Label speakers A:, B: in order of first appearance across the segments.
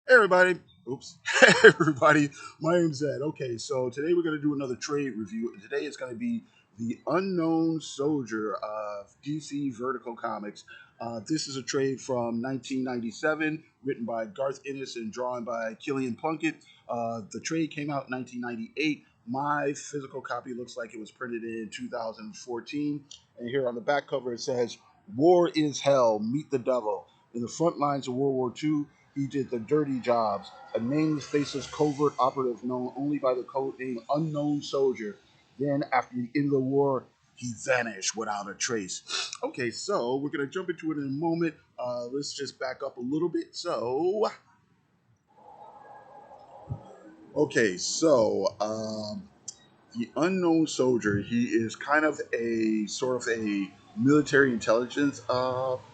A: Hey everybody. Oops. Hey everybody. My name's Ed. Okay, so today we're going to do another trade review. And today it's going to be The Unknown Soldier of DC Vertical Comics. This is a trade from 1997, written by Garth Ennis and drawn by Killian Plunkett. The trade came out in 1998. My physical copy looks like it was printed in 2014. And here on the back cover it says, "War is hell, meet the devil." In the front lines of World War II, he did the dirty jobs, a nameless, faceless covert operative known only by the code name Unknown Soldier. Then, after the end of the war, he vanished without a trace. Okay, so we're going to jump into it in a moment. Let's just back up a little bit. The Unknown Soldier, he is kind of a sort of a military intelligence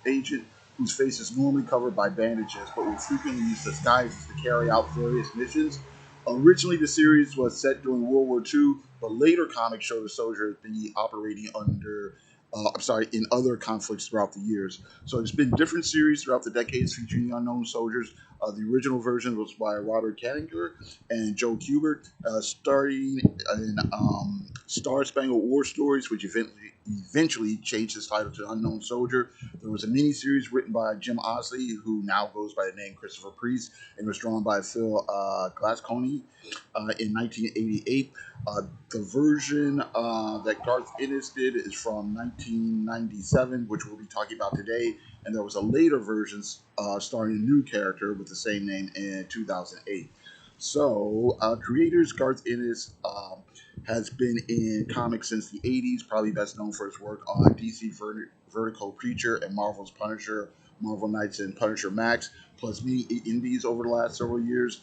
A: agent whose face is normally covered by bandages, but will frequently use disguises to carry out various missions. Originally, the series was set during World War II, but later comics show the soldier be operating in other conflicts throughout the years. So there's been different series throughout the decades featuring the Unknown Soldiers. The original version was by Robert Kanigher and Joe Kubert, starting in Star Spangled War Stories, which eventually changed his title to Unknown Soldier. There was a miniseries written by Jim Osley, who now goes by the name Christopher Priest, and was drawn by Phil Glasconi in 1988. The version that Garth Ennis did is from 1997, which we'll be talking about today. And there was a later version starring a new character with the same name in 2008. So, creators Garth Ennis has been in comics since the 80s, probably best known for his work on DC Vertical Creature and Marvel's Punisher, Marvel Knights, and Punisher Max, plus many indies over the last several years.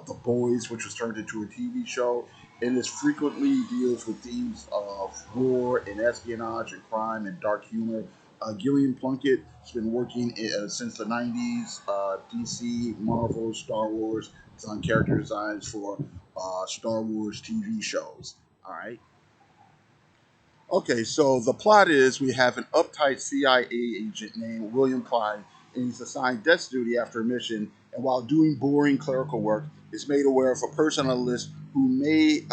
A: The Boys, which was turned into a TV show, and this frequently deals with themes of war and espionage and crime and dark humor. Gillian Plunkett has been working since the 90s, DC, Marvel, Star Wars. It's on character designs for Star Wars TV shows. All right. Okay, so the plot is we have an uptight CIA agent named William Klein, and he's assigned desk duty after a mission. And while doing boring clerical work, is made aware of a person on the list who may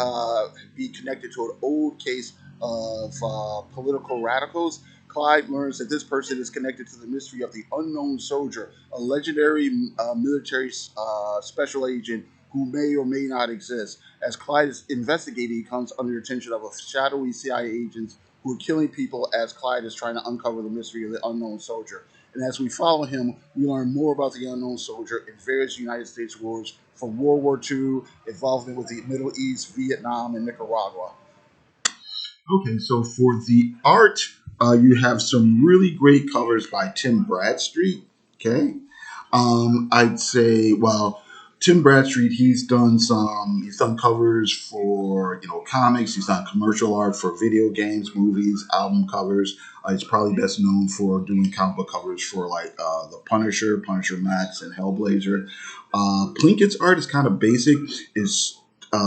A: be connected to an old case of political radicals. Clyde learns that this person is connected to the mystery of the Unknown Soldier, a legendary military special agent who may or may not exist. As Clyde is investigating, he comes under the attention of a shadowy CIA agents who are killing people as Clyde is trying to uncover the mystery of the Unknown Soldier. And as we follow him, we learn more about the Unknown Soldier in various United States wars, from World War II, involvement with the Middle East, Vietnam, and Nicaragua. Okay, so for the art, you have some really great covers by Tim Bradstreet. Okay, I'd say, well, Tim Bradstreet, he's done covers for comics. He's done commercial art for video games, movies, album covers. He's probably best known for doing comic book covers for like the Punisher, Punisher Max, and Hellblazer. Plinkett's art is kind of basic. Is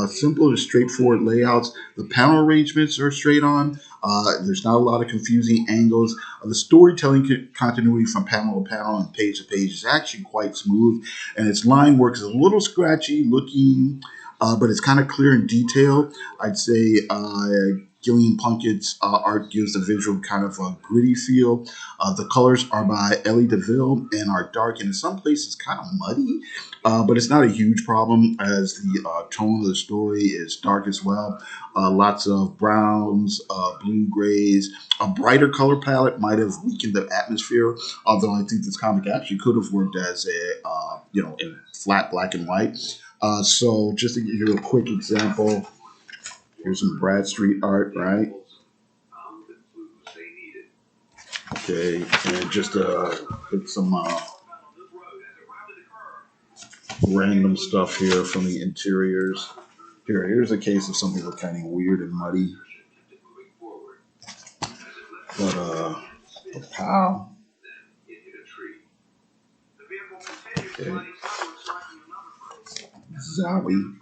A: simple and straightforward layouts. The panel arrangements are straight on. There's not a lot of confusing angles. The storytelling continuity from panel to panel and page to page is actually quite smooth, and its line work is a little scratchy looking, but it's kind of clear in detail. I'd say Gillian Plunkett's art gives the visual kind of a gritty feel. The colors are by Ellie DeVille and are dark and in some places kind of muddy, but it's not a huge problem as the tone of the story is dark as well. Lots of browns, blue grays. A brighter color palette might have weakened the atmosphere, although I think this comic actually could have worked as in flat black and white. So just to give you a quick example, here's some Bradstreet art, right? Okay, and just put some random stuff here from the interiors. Here's a case of something that's kind of weird and muddy. But pow. Okay. Zowie.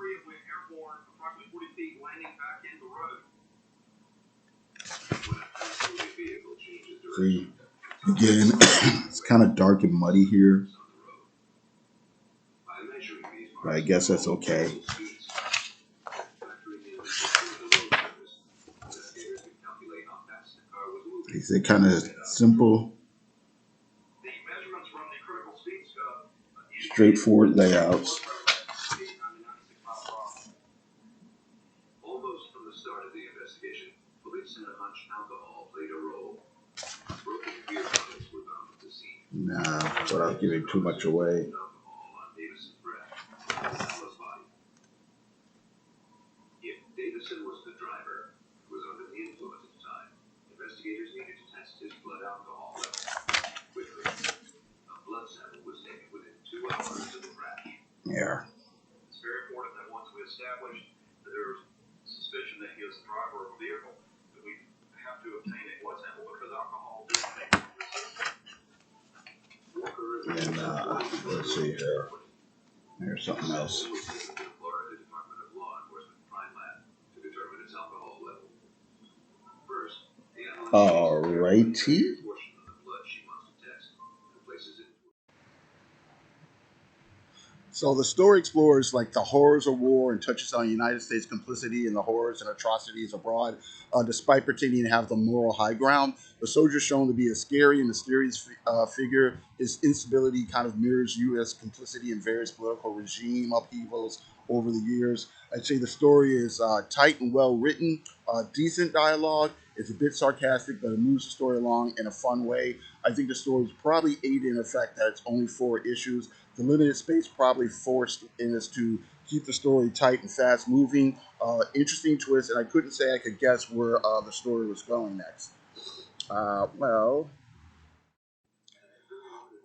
A: See, again, it's kind of dark and muddy here. But I guess that's okay. They're kind of simple, straightforward layouts. Nah, without giving too much away. Yeah. And let's see here. There's something else. Alrighty. So the story explores like the horrors of war and touches on United States complicity in the horrors and atrocities abroad. Despite pretending to have the moral high ground, the soldier is shown to be a scary and mysterious figure. His instability kind of mirrors U.S. complicity in various political regime upheavals over the years. I'd say the story is tight and well written, decent dialogue. It's a bit sarcastic, but it moves the story along in a fun way. I think the story is probably aided in the fact that it's only 4 issues. The limited space probably forced Ennis to keep the story tight and fast moving. Interesting twist, and I couldn't say I could guess where the story was going next. Well,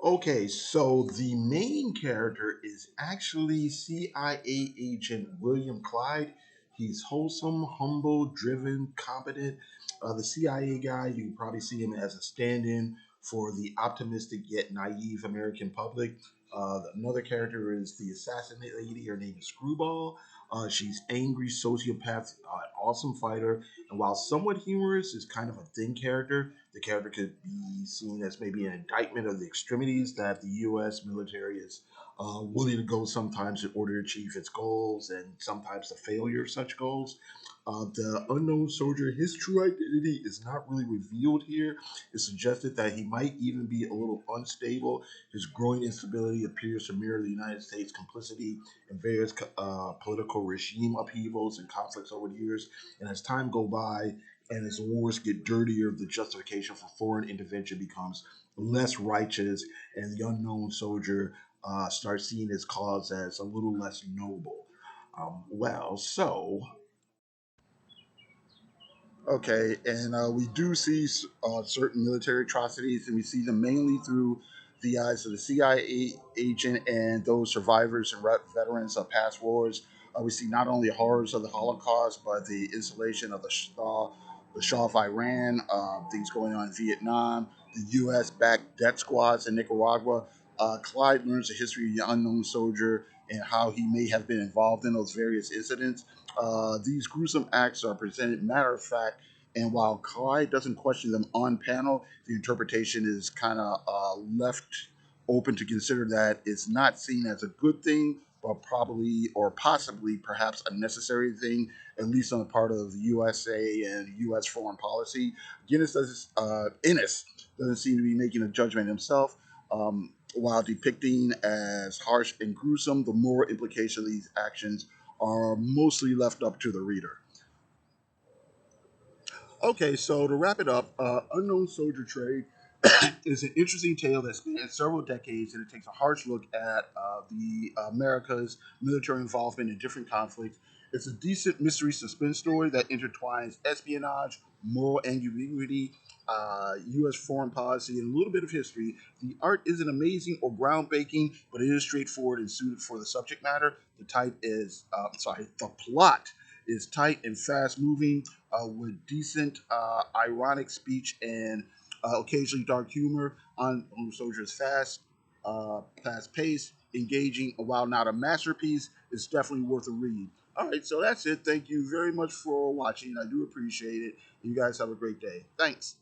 A: okay, so the main character is actually CIA agent William Clyde. He's wholesome, humble, driven, competent. The CIA guy, you can probably see him as a stand in for the optimistic yet naive American public. Another character is the assassin lady. Her name is Screwball. She's angry, sociopath, awesome fighter. And while somewhat humorous, is kind of a thin character. The character could be seen as maybe an indictment of the extremities that the U.S. military is willing to go sometimes in order to achieve its goals and sometimes the failure of such goals. The unknown soldier, his true identity is not really revealed here. It's suggested that he might even be a little unstable. His growing instability appears to mirror the United States' complicity in various political regime upheavals and conflicts over the years. And as time go by, and as wars get dirtier, the justification for foreign intervention becomes less righteous, and the unknown soldier starts seeing his cause as a little less noble. So okay, and we do see certain military atrocities, and we see them mainly through the eyes of the CIA agent and those survivors and veterans of past wars. We see not only the horrors of the Holocaust, but the installation of the Shah of Iran, things going on in Vietnam, the U.S. backed death squads in Nicaragua. Clyde learns the history of the unknown soldier and how he may have been involved in those various incidents. These gruesome acts are presented matter of fact, and while Clyde doesn't question them on panel, the interpretation is kind of left open to consider that it's not seen as a good thing, but probably or possibly perhaps a necessary thing, at least on the part of the USA and U.S. foreign policy. Ennis doesn't seem to be making a judgment himself. While depicting as harsh and gruesome, the moral implications of these actions are mostly left up to the reader. Okay, so to wrap it up, Unknown Soldier Trade is an interesting tale that spans several decades, and it takes a harsh look at the America's military involvement in different conflicts. It's a decent mystery suspense story that intertwines espionage, moral ambiguity, U.S. foreign policy, and a little bit of history. The art isn't amazing or groundbreaking, but it is straightforward and suited for the subject matter. The plot is tight and fast moving with decent ironic speech and occasionally dark humor. On Soldier's fast paced, engaging. While not a masterpiece, it's definitely worth a read. All right, so that's it. Thank you very much for watching. I do appreciate it. You guys have a great day. Thanks.